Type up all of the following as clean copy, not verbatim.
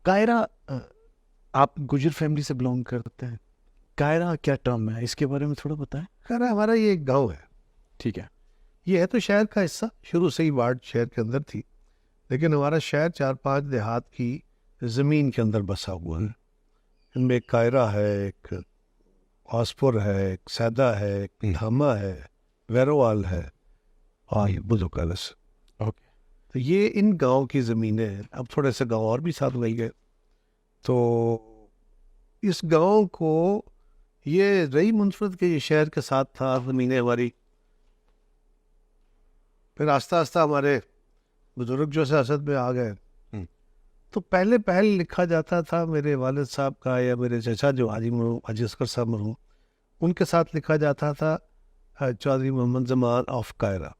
कायरा, आप गुजर फैमिली से बिलोंग करते हैं, कायरा क्या टर्म है, इसके बारे में थोड़ा बताएं। खैर हमारा ये एक गांव है, ठीक है। ये है तो शहर का हिस्सा, शुरू से ही वार्ड शहर के अंदर थी, लेकिन हमारा शहर 4-5 देहात की ज़मीन के अंदर बसा हुआ है। इनमें एक कायरा है, एक हॉसपुर है, एक सैदा है, एक धामा है, वैरोवाल है और ये बुजुर्ग। ओके। तो ये इन गांव की ज़मीनें हैं। अब थोड़े से गांव और भी साथ मिल गए, तो इस गांव को ये रही मुनफरद के ये शहर के साथ था ज़मीनें हमारी। फिर आस्ता आस्ता हमारे बुजुर्ग जो सियासत में आ गए, तो पहले लिखा जाता था मेरे वालिद साहब का या मेरे चचा जो हाजी असगर साहब मरहूम, उनके साथ लिखा जाता था Chaudhary Mohammad Zaman of Kaira,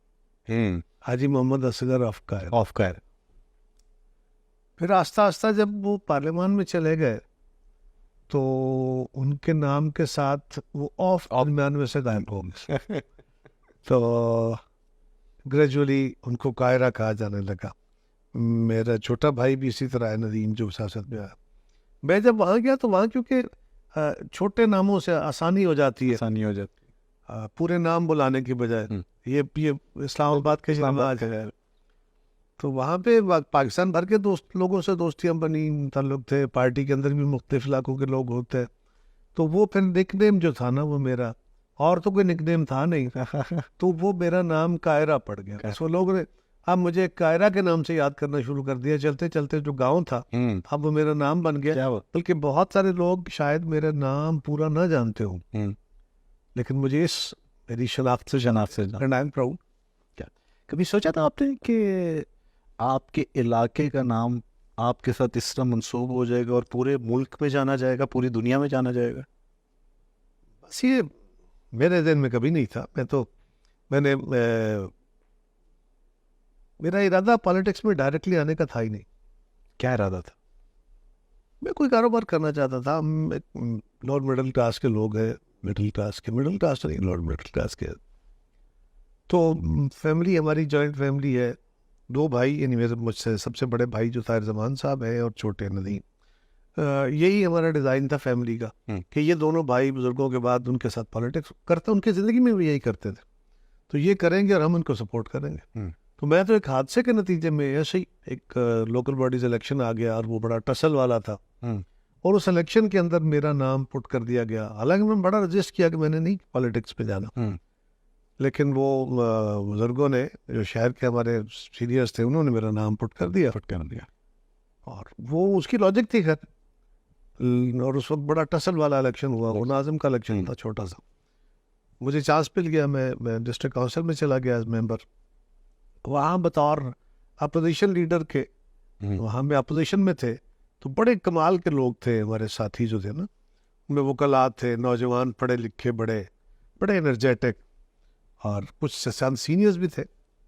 Haji Mohammad Asghar of Kaira. Of Kaira. फिर आस्ता आस्ता जब वो पार्लियामान में चले गए तो उनके नाम के साथ वो ऑफ दरमियान में से गायब हो गए। तो ग्रेजुअली उनको कायरा कहा जाने लगा। मेरा छोटा भाई भी इसी तरह है, नदीम, जो सियासत में आया। मैं जब वहाँ गया तो वहाँ क्योंकि छोटे नामों से आसानी हो जाती है, आसानी हो जाती पूरे नाम बुलाने की बजाय। ये इस्लामाबाद के इस्लामाबाद शहबाज है, तो वहाँ पे पाकिस्तान भर के दोस्त लोगों से दोस्तियाँ बनी, ताल्लुक थे, पार्टी के अंदर भी मुख्तलिफ इलाकों के लोग होते हैं। तो वो फिर निकनेम जो था ना वो मेरा, और तो कोई निकनेम था नहीं, तो वो मेरा नाम कायरा पड़ गया। सो लोग ने अब मुझे कायरा के नाम से याद करना शुरू कर दिया। चलते चलते जो गांव था अब वो मेरा नाम बन गया। क्या बात। बल्कि बहुत सारे लोग शायद मेरा नाम पूरा ना जानते हो, लेकिन मुझे इस मेरी शनाख्त से एंड आई एम प्राउड। क्या कभी सोचा था आपने कि आपके इलाके का नाम आपके साथ इस तरह मंसूब हो जाएगा और पूरे मुल्क में जाना जाएगा, पूरी दुनिया में जाना जाएगा? बस ये मेरे दिन में कभी नहीं था। मैंने मेरा इरादा पॉलिटिक्स में डायरेक्टली आने का था ही नहीं। क्या इरादा था? मैं कोई कारोबार करना चाहता था। हम एक लोअर मिडिल क्लास के लोग हैं, मिडिल क्लास नहीं, लोअर मिडिल क्लास के। तो फैमिली हमारी जॉइंट फैमिली है, 2 भाई, यानी मेरे मुझसे सबसे बड़े भाई जो ताहिर जमान साहब हैं और छोटे नदीम। यही हमारा डिज़ाइन था फैमिली का कि ये दोनों भाई बुजुर्गों के बाद उनके साथ पॉलिटिक्स करते, उनकी ज़िंदगी में भी यही करते थे, तो ये करेंगे और हम उनको सपोर्ट करेंगे। तो मैं तो एक हादसे के नतीजे में ऐसे ही एक लोकल बॉडीज इलेक्शन आ गया और वो बड़ा टसल वाला था, और उस इलेक्शन के अंदर मेरा नाम पुट कर दिया गया। हालांकि मैं बड़ा रजिस्ट किया कि मैंने नहीं पॉलिटिक्स में जाना, लेकिन वो बुजुर्गों ने, जो शहर के हमारे सीनियर्स थे, उन्होंने मेरा नाम पुट कर दिया। और वो उसकी लॉजिक थी खैर। और उस वक्त बड़ा टसल वाला इलेक्शन हुआ, वो नाज़िम का इलेक्शन था, छोटा सा। मुझे चांस मिल गया, मैं डिस्ट्रिक्ट काउंसिल में चला गया एज मेंबर। वहाँ बतौर अपोजिशन लीडर के, वहाँ में अपोजिशन में थे, तो बड़े कमाल के लोग थे हमारे साथी जो थे ना, उनमें वकलात थे, नौजवान पढ़े लिखे, बड़े बड़े एनर्जेटिक, और कुछ सीनियर्स भी थे।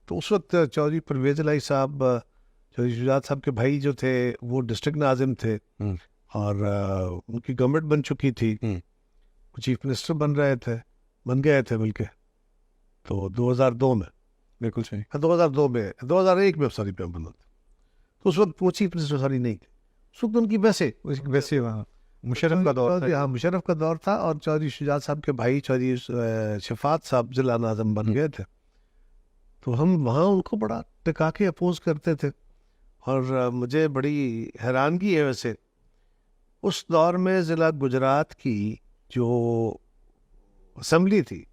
तो उस वक्त चौधरी परवेज इलाही साहब, चौधरी शुजात साहब के भाई जो थे, वो डिस्ट्रिक्ट नाजिम थे, और उनकी गवर्नमेंट बन चुकी थी, वो चीफ मिनिस्टर बन गए थे बल्कि। तो 2002 में, बिल्कुल सही। 2001 में सॉरी पे बना। तो उस वक्त वो चीफ मिनिस्टर सॉरी नहीं थे, उस वक्त उनकी वैसे वहाँ मुशर्रफ का दौर था। हाँ, मुशर्रफ का दौर था, और चौधरी शुजात साहब के भाई चौधरी शफात साहब जिला नाज़िम बन गए थे। तो हम वहाँ उनको बड़ा टिका के अपोज करते थे। और मुझे बड़ी हैरानगी है वैसे, उस दौर में ज़िला गुजरात की जो असम्बली थी,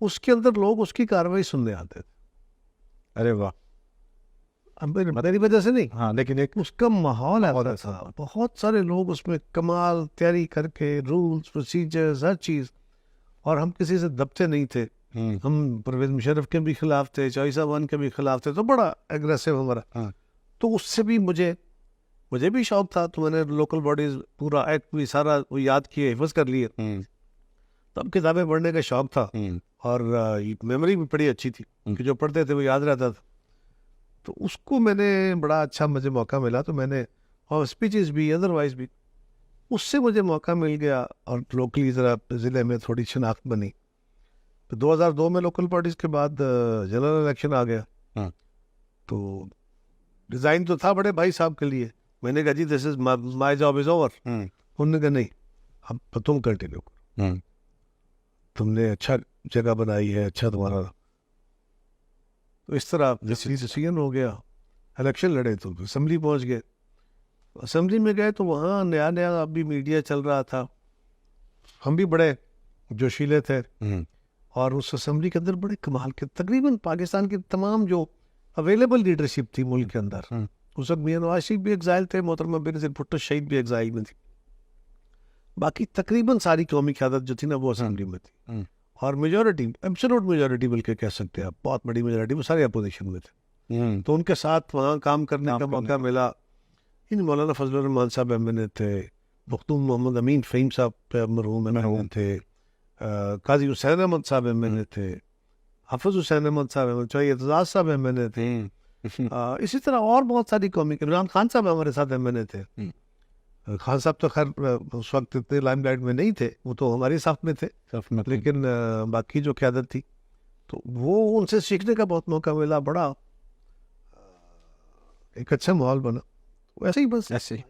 उसके अंदर लोग उसकी कार्रवाई सुनने आते थे। अरे वाह। अब मेरी वजह से नहीं, हाँ, लेकिन एक उसका माहौल ऐसा था, बहुत सारे लोग उसमें कमाल तैयारी करके, रूल्स प्रोसीजर्स हर चीज़, और हम किसी से दबते नहीं थे। हम परवेज मुशर्रफ के भी खिलाफ थे, चौधरी साहब के भी खिलाफ थे, तो बड़ा एग्रेसिव हमारा। तो उससे भी मुझे भी शौक था, तो मैंने लोकल बॉडीज पूरा एक्ट भी सारा वो याद किए, हिफज कर लिए। तब किताबें पढ़ने का शौक था, और मेमोरी भी बड़ी अच्छी थी कि जो पढ़ते थे वो याद रहता था। तो उसको मैंने बड़ा अच्छा, मुझे मौका मिला, तो मैंने, और स्पीचेस भी अदरवाइज भी, उससे मुझे मौका मिल गया, और लोकली ज़रा ज़िले में थोड़ी शनाख्त बनी। तो 2002 में लोकल पार्टीज के बाद जनरल इलेक्शन आ गया। तो डिज़ाइन तो था बड़े भाई साहब के लिए, मैंने कहा जी this is my job is over. उन्होंने कहा नहीं, अब तुम कंटिन्यू करो, तुमने अच्छा जगह बनाई है, अच्छा तुम्हारा। तो इस तरह डिसीजन हो गया। इलेक्शन लड़े तो असेंबली पहुंच गए। असेंबली में गए तो वहाँ नया नया अभी मीडिया चल रहा था, हम भी बड़े जोशीले थे। और उस असेंबली के अंदर बड़े कमाल के तकरीबन पाकिस्तान की तमाम जो अवेलेबल लीडरशिप थी मुल्क के अंदर, उस वक्त मियां नवाज शरीफ भी एग्जाइल थे, मोहतरमा बेनज़ीर भुट्टो शहीद भी एग्जाइल में थी, बाकी तकरीबन सारी कौमी क़यादत जो थी ना वो असेंबली में थी। और मेजॉरिटी, एब्सोल्यूट मेजॉरिटी बल्कि कह सकते हैं आप, बहुत बड़ी मेजॉरिटी, वो सारे अपोजिशन में थे। तो उनके साथ वहाँ काम करने का मौका मिला। इन मौलाना फजलुर रहमान साहब एमएनए थे, मखदूम मोहम्मद अमीन फ़हीम साहब मरहूम एमएनए थे, काजी हुसैन अहमद साहब एमएनए थे, हाफिज हुसैन अहमद साहब एमएनए थे, एतजाज साहब एमएनए थे। इसी तरह और बहुत सारी कौमी, इमरान खान साहब हमारे साथ एमएनए थे। खान साहब तो खैर उस वक्त इतने लाइमलाइट में नहीं थे, वो तो हमारे साथ में थे, लेकिन बाकी जो क़यादत थी तो वो उनसे सीखने का बहुत मौका मिला। बड़ा एक अच्छा माहौल बना, वैसे ही बस ऐसे